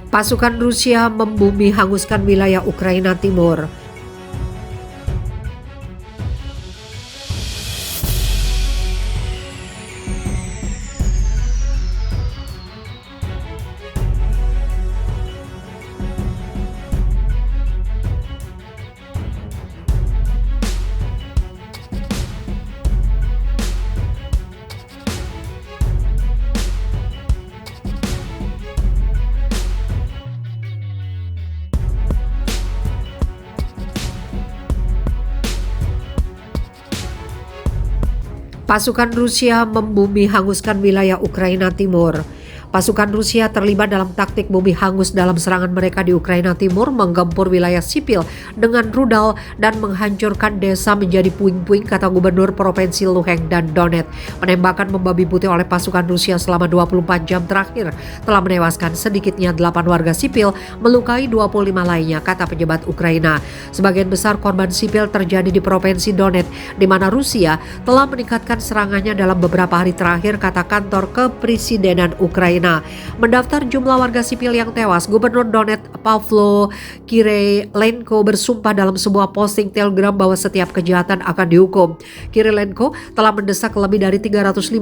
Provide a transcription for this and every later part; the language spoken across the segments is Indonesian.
Pasukan Rusia membumi hanguskan wilayah Ukraina Timur. Pasukan Rusia membumi hanguskan wilayah Ukraina Timur. Pasukan Rusia terlibat dalam taktik bumi hangus dalam serangan mereka di Ukraina Timur, menggempur wilayah sipil dengan rudal dan menghancurkan desa menjadi puing-puing, kata Gubernur Provinsi Luhansk dan Donetsk. Penembakan membabi buta oleh pasukan Rusia selama 24 jam terakhir telah menewaskan sedikitnya 8 warga sipil, melukai 25 lainnya, kata pejabat Ukraina. Sebagian besar korban sipil terjadi di Provinsi Donetsk, di mana Rusia telah meningkatkan serangannya dalam beberapa hari terakhir, kata kantor kepresidenan Ukraina. Mendaftar jumlah warga sipil yang tewas, Gubernur Donetsk Pavlo Kirilenko bersumpah dalam sebuah posting Telegram bahwa setiap kejahatan akan dihukum. Kirilenko telah mendesak lebih dari 350.000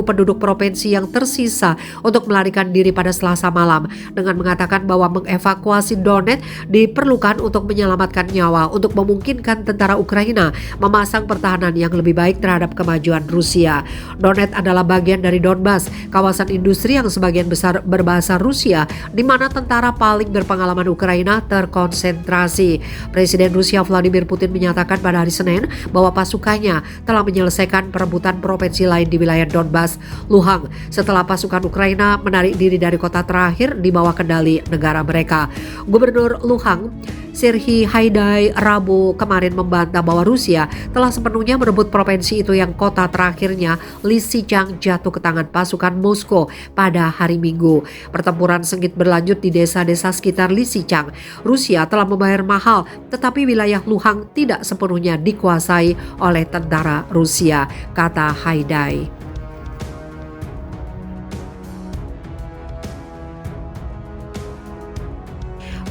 penduduk provinsi yang tersisa untuk melarikan diri pada Selasa malam, dengan mengatakan bahwa mengevakuasi Donetsk diperlukan untuk menyelamatkan nyawa, untuk memungkinkan tentara Ukraina memasang pertahanan yang lebih baik terhadap kemajuan Rusia. Donetsk adalah bagian dari Donbas, kawasan industri yang sebagian besar berbahasa Rusia, di mana tentara paling berpengalaman Ukraina terkonsentrasi. Presiden Rusia Vladimir Putin menyatakan pada hari Senin bahwa pasukannya telah menyelesaikan perebutan provinsi lain di wilayah Donbas, Luhansk, setelah pasukan Ukraina menarik diri dari kota terakhir di bawah kendali negara mereka. Gubernur Luhansk Serhiy Haidai Rabu kemarin membantah bahwa Rusia telah sepenuhnya merebut provinsi itu yang kota terakhirnya, Lysychansk, jatuh ke tangan pasukan Moskow pada hari Minggu. Pertempuran sengit berlanjut di desa-desa sekitar Lysychansk. Rusia telah membayar mahal, tetapi wilayah Luhansk tidak sepenuhnya dikuasai oleh tentara Rusia, kata Haidai.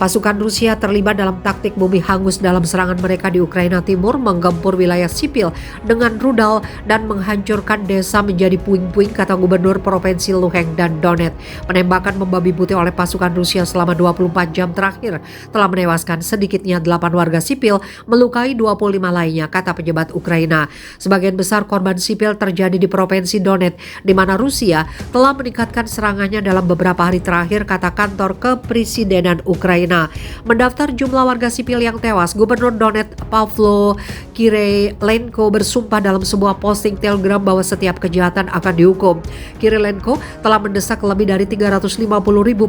Pasukan Rusia terlibat dalam taktik bumi hangus dalam serangan mereka di Ukraina Timur, menggempur wilayah sipil dengan rudal dan menghancurkan desa menjadi puing-puing, kata Gubernur Provinsi Luhansk dan Donetsk. Penembakan membabi buta oleh pasukan Rusia selama 24 jam terakhir telah menewaskan sedikitnya 8 warga sipil, melukai 25 lainnya, kata pejabat Ukraina. Sebagian besar korban sipil terjadi di Provinsi Donetsk, di mana Rusia telah meningkatkan serangannya dalam beberapa hari terakhir, kata kantor kepresidenan Ukraina. Mendaftar jumlah warga sipil yang tewas, Gubernur Donetsk Pavlo Kirilenko bersumpah dalam sebuah posting Telegram bahwa setiap kejahatan akan dihukum. Kirilenko telah mendesak lebih dari 350.000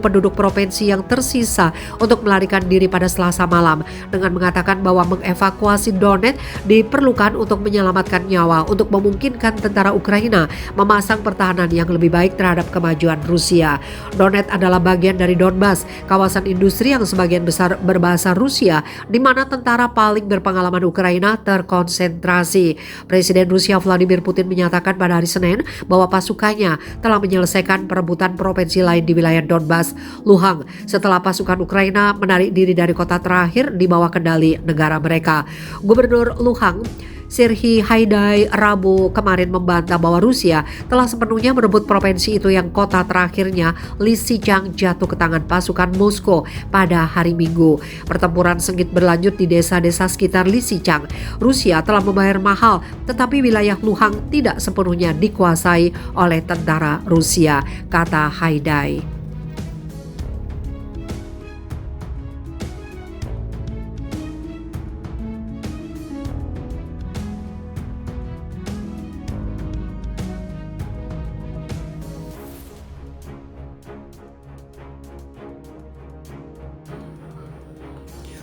penduduk provinsi yang tersisa untuk melarikan diri pada Selasa malam, dengan mengatakan bahwa mengevakuasi Donetsk diperlukan untuk menyelamatkan nyawa, untuk memungkinkan tentara Ukraina memasang pertahanan yang lebih baik terhadap kemajuan Rusia. Donetsk adalah bagian dari Donbas, kawasan industri yang sebagian besar berbahasa Rusia, di mana tentara paling berpengalaman Ukraina terkonsentrasi. Presiden Rusia Vladimir Putin menyatakan pada hari Senin bahwa pasukannya telah menyelesaikan perebutan provinsi lain di wilayah Donbas, Luhansk, setelah pasukan Ukraina menarik diri dari kota terakhir di bawah kendali negara mereka. Gubernur Luhansk Serhiy Haidai Rabu kemarin membantah bahwa Rusia telah sepenuhnya merebut provinsi itu yang kota terakhirnya, Lysychansk, jatuh ke tangan pasukan Moskow pada hari Minggu. Pertempuran sengit berlanjut di desa-desa sekitar Lysychansk. Rusia telah membayar mahal, tetapi wilayah Luhansk tidak sepenuhnya dikuasai oleh tentara Rusia, kata Haidai.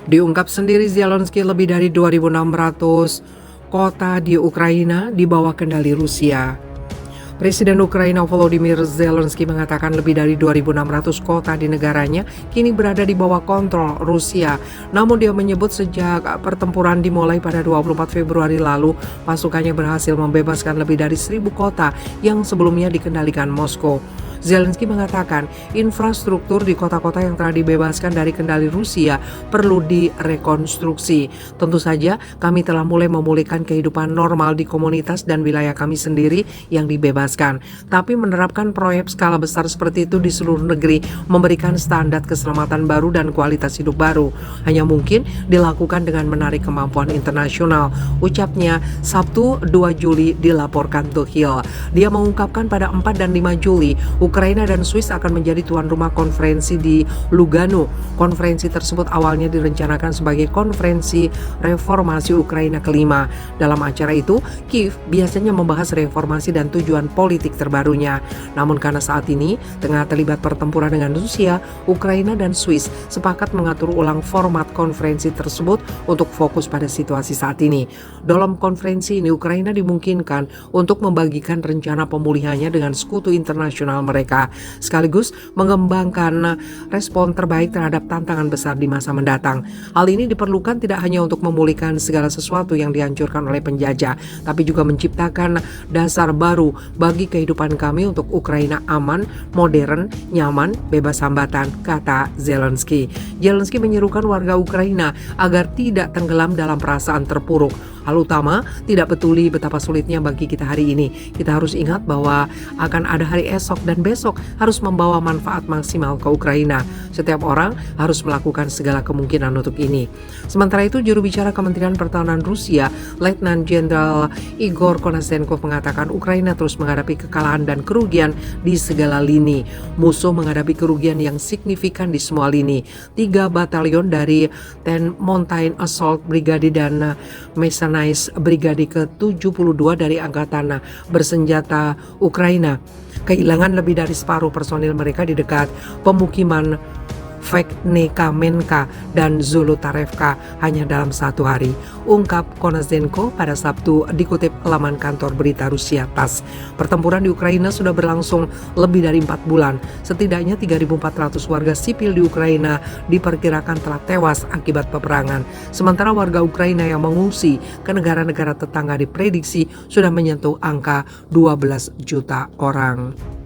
Diungkap sendiri Zelensky lebih dari 2.600 kota di Ukraina di bawah kendali Rusia. Presiden Ukraina Volodymyr Zelensky mengatakan lebih dari 2.600 kota di negaranya kini berada di bawah kontrol Rusia. Namun dia menyebut sejak pertempuran dimulai pada 24 Februari lalu, pasukannya berhasil membebaskan lebih dari 1.000 kota yang sebelumnya dikendalikan Moskow. Zelensky mengatakan infrastruktur di kota-kota yang telah dibebaskan dari kendali Rusia perlu direkonstruksi. Tentu saja kami telah mulai memulihkan kehidupan normal di komunitas dan wilayah kami sendiri yang dibebaskan. Tapi menerapkan proyek skala besar seperti itu di seluruh negeri memberikan standar keselamatan baru dan kualitas hidup baru. Hanya mungkin dilakukan dengan menarik kemampuan internasional, ucapnya Sabtu 2 Juli dilaporkan The Hill. Dia mengungkapkan pada 4 dan 5 Juli, Ukraina dan Swiss akan menjadi tuan rumah konferensi di Lugano. Konferensi tersebut awalnya direncanakan sebagai konferensi reformasi Ukraina kelima. Dalam acara itu, Kiev biasanya membahas reformasi dan tujuan politik terbarunya. Namun karena saat ini tengah terlibat pertempuran dengan Rusia, Ukraina dan Swiss sepakat mengatur ulang format konferensi tersebut untuk fokus pada situasi saat ini. Dalam konferensi ini, Ukraina dimungkinkan untuk membagikan rencana pemulihannya dengan sekutu internasional mereka, sekaligus mengembangkan respon terbaik terhadap tantangan besar di masa mendatang. Hal ini diperlukan tidak hanya untuk memulihkan segala sesuatu yang dihancurkan oleh penjajah, tapi juga menciptakan dasar baru bagi kehidupan kami untuk Ukraina aman, modern, nyaman, bebas hambatan, kata Zelensky. Zelensky menyerukan warga Ukraina agar tidak tenggelam dalam perasaan terpuruk. Hal utama, tidak peduli betapa sulitnya bagi kita hari ini. Kita harus ingat bahwa akan ada hari esok dan besok harus membawa manfaat maksimal ke Ukraina. Setiap orang harus melakukan segala kemungkinan untuk ini. Sementara itu, juru bicara Kementerian Pertahanan Rusia, Letnan Jenderal Igor Konashenkov mengatakan Ukraina terus menghadapi kekalahan dan kerugian di segala lini. Musuh menghadapi kerugian yang signifikan di semua lini. 3 batalion dari 10 Mountain Assault Brigade dan Mechanized Brigade ke-72 dari Angkatan Bersenjata Ukraina kehilangan lebih dari separuh personil mereka di dekat pemukiman Veknekamenka dan Zolotarevka hanya dalam 1 hari, ungkap Konashenkov pada Sabtu dikutip laman kantor berita Rusia TASS. Pertempuran di Ukraina sudah berlangsung lebih dari 4 bulan. Setidaknya 3.400 warga sipil di Ukraina diperkirakan telah tewas akibat peperangan. Sementara warga Ukraina yang mengungsi ke negara-negara tetangga diprediksi sudah menyentuh angka 12 juta orang.